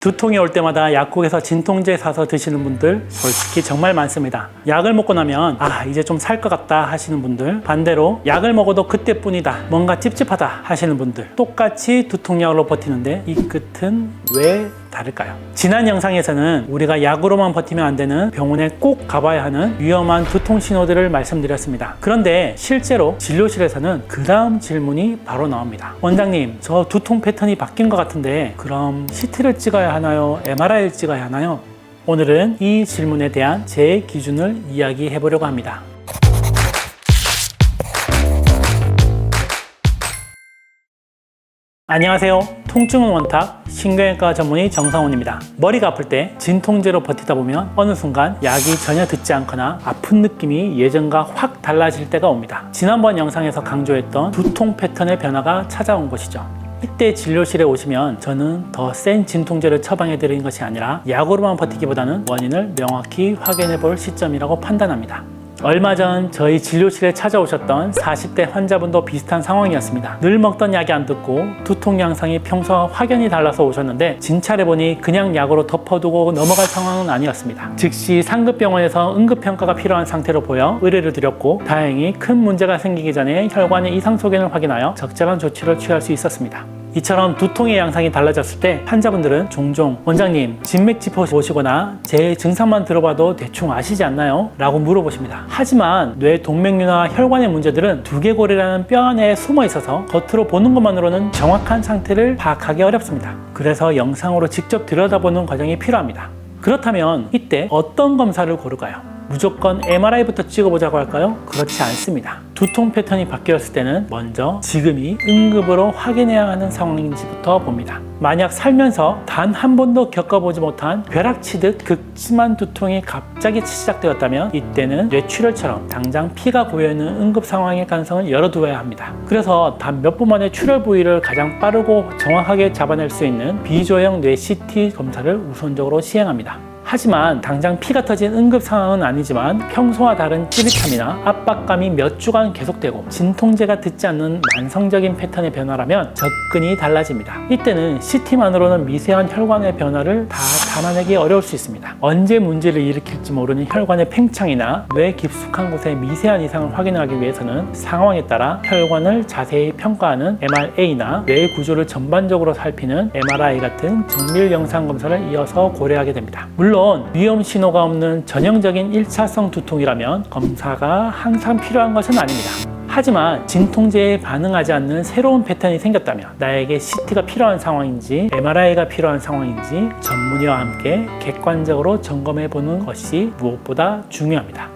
두통이 올 때마다 약국에서 진통제 사서 드시는 분들 솔직히 정말 많습니다. 약을 먹고 나면 이제 좀 살 것 같다 하시는 분들, 반대로 약을 먹어도 그때뿐이다, 뭔가 찝찝하다 하시는 분들, 똑같이 두통약으로 버티는데 이 끝은 왜 다를까요? 지난 영상에서는 우리가 약으로만 버티면 안 되는 병원에 꼭 가봐야 하는 위험한 두통 신호들을 말씀드렸습니다. 그런데 실제로 진료실에서는 그 다음 질문이 바로 나옵니다. 원장님, 저 두통 패턴이 바뀐 것 같은데 그럼 CT를 찍어야 하나요? MRI를 찍어야 하나요? 오늘은 이 질문에 대한 제 기준을 이야기해 보려고 합니다. 안녕하세요. 통증은 원탁 신경외과 전문의 정상훈입니다. 머리가 아플 때 진통제로 버티다 보면 어느 순간 약이 전혀 듣지 않거나 아픈 느낌이 예전과 확 달라질 때가 옵니다. 지난번 영상에서 강조했던 두통 패턴의 변화가 찾아온 것이죠. 이때 진료실에 오시면 저는 더 센 진통제를 처방해 드리는 것이 아니라 약으로만 버티기보다는 원인을 명확히 확인해 볼 시점이라고 판단합니다. 얼마 전 저희 진료실에 찾아오셨던 40대 환자분도 비슷한 상황이었습니다. 늘 먹던 약이 안 듣고 두통 양상이 평소와 확연히 달라서 오셨는데 진찰해보니 그냥 약으로 덮어두고 넘어갈 상황은 아니었습니다. 즉시 상급병원에서 응급평가가 필요한 상태로 보여 의뢰를 드렸고 다행히 큰 문제가 생기기 전에 혈관의 이상 소견을 확인하여 적절한 조치를 취할 수 있었습니다. 이처럼 두통의 양상이 달라졌을 때 환자분들은 종종 원장님, 진맥지포 보시거나 제 증상만 들어봐도 대충 아시지 않나요? 라고 물어보십니다. 하지만 뇌 동맥류나 혈관의 문제들은 두개골이라는 뼈 안에 숨어 있어서 겉으로 보는 것만으로는 정확한 상태를 파악하기 어렵습니다. 그래서 영상으로 직접 들여다보는 과정이 필요합니다. 그렇다면 이때 어떤 검사를 고를까요? 무조건 MRI부터 찍어보자고 할까요? 그렇지 않습니다. 두통 패턴이 바뀌었을 때는 먼저 지금이 응급으로 확인해야 하는 상황인지부터 봅니다. 만약 살면서 단 한 번도 겪어보지 못한 벼락치듯 극심한 두통이 갑자기 시작되었다면 이때는 뇌출혈처럼 당장 피가 고여있는 응급 상황의 가능성을 열어두어야 합니다. 그래서 단 몇 분 만에 출혈 부위를 가장 빠르고 정확하게 잡아낼 수 있는 비조형 뇌 CT 검사를 우선적으로 시행합니다. 하지만 당장 피가 터진 응급 상황은 아니지만 평소와 다른 찌릿함이나 압박감이 몇 주간 계속되고 진통제가 듣지 않는 만성적인 패턴의 변화라면 접근이 달라집니다. 이때는 CT만으로는 미세한 혈관의 변화를 다 담아내기 어려울 수 있습니다. 언제 문제를 일으킬지 모르는 혈관의 팽창이나 뇌 깊숙한 곳의 미세한 이상을 확인하기 위해서는 상황에 따라 혈관을 자세히 평가하는 MRA나 뇌 구조를 전반적으로 살피는 MRI 같은 정밀 영상 검사를 이어서 고려하게 됩니다. 물론 위험 신호가 없는 전형적인 1차성 두통이라면 검사가 항상 필요한 것은 아닙니다. 하지만 진통제에 반응하지 않는 새로운 패턴이 생겼다면 나에게 CT가 필요한 상황인지 MRI가 필요한 상황인지 전문의와 함께 객관적으로 점검해 보는 것이 무엇보다 중요합니다.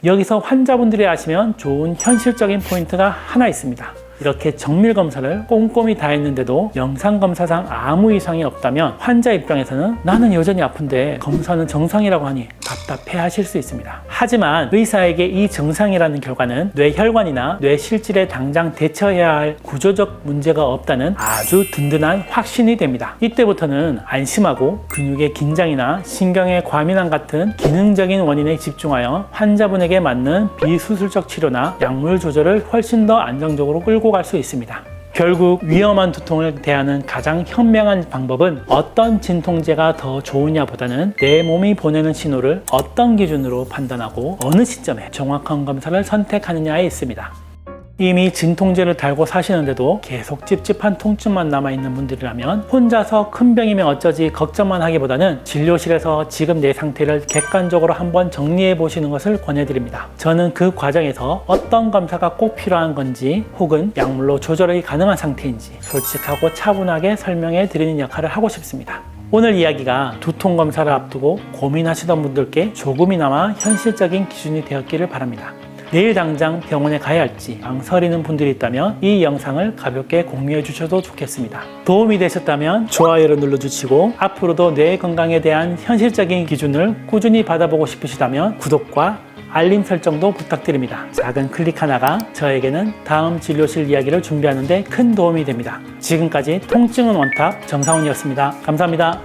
여기서 환자분들이 아시면 좋은 현실적인 포인트가 하나 있습니다. 이렇게 정밀 검사를 꼼꼼히 다 했는데도 영상 검사상 아무 이상이 없다면 환자 입장에서는 나는 여전히 아픈데 검사는 정상이라고 하니 답답해 하실 수 있습니다. 하지만 의사에게 이 정상이라는 결과는 뇌혈관이나 뇌 실질에 당장 대처해야 할 구조적 문제가 없다는 아주 든든한 확신이 됩니다. 이때부터는 안심하고 근육의 긴장이나 신경의 과민함 같은 기능적인 원인에 집중하여 환자분에게 맞는 비수술적 치료나 약물 조절을 훨씬 더 안정적으로 끌고 갈 수 있습니다. 결국 위험한 두통을 대하는 가장 현명한 방법은 어떤 진통제가 더 좋으냐보다는 내 몸이 보내는 신호를 어떤 기준으로 판단하고 어느 시점에 정확한 검사를 선택하느냐에 있습니다. 이미 진통제를 달고 사시는데도 계속 찝찝한 통증만 남아있는 분들이라면 혼자서 큰 병이면 어쩌지 걱정만 하기보다는 진료실에서 지금 내 상태를 객관적으로 한번 정리해 보시는 것을 권해드립니다. 저는 그 과정에서 어떤 검사가 꼭 필요한 건지 혹은 약물로 조절이 가능한 상태인지 솔직하고 차분하게 설명해 드리는 역할을 하고 싶습니다. 오늘 이야기가 두통 검사를 앞두고 고민하시던 분들께 조금이나마 현실적인 기준이 되었기를 바랍니다. 내일 당장 병원에 가야 할지 망설이는 분들이 있다면 이 영상을 가볍게 공유해 주셔도 좋겠습니다. 도움이 되셨다면 좋아요를 눌러주시고 앞으로도 뇌 건강에 대한 현실적인 기준을 꾸준히 받아보고 싶으시다면 구독과 알림 설정도 부탁드립니다. 작은 클릭 하나가 저에게는 다음 진료실 이야기를 준비하는 데 큰 도움이 됩니다. 지금까지 통증은 원탑 정상훈이었습니다. 감사합니다.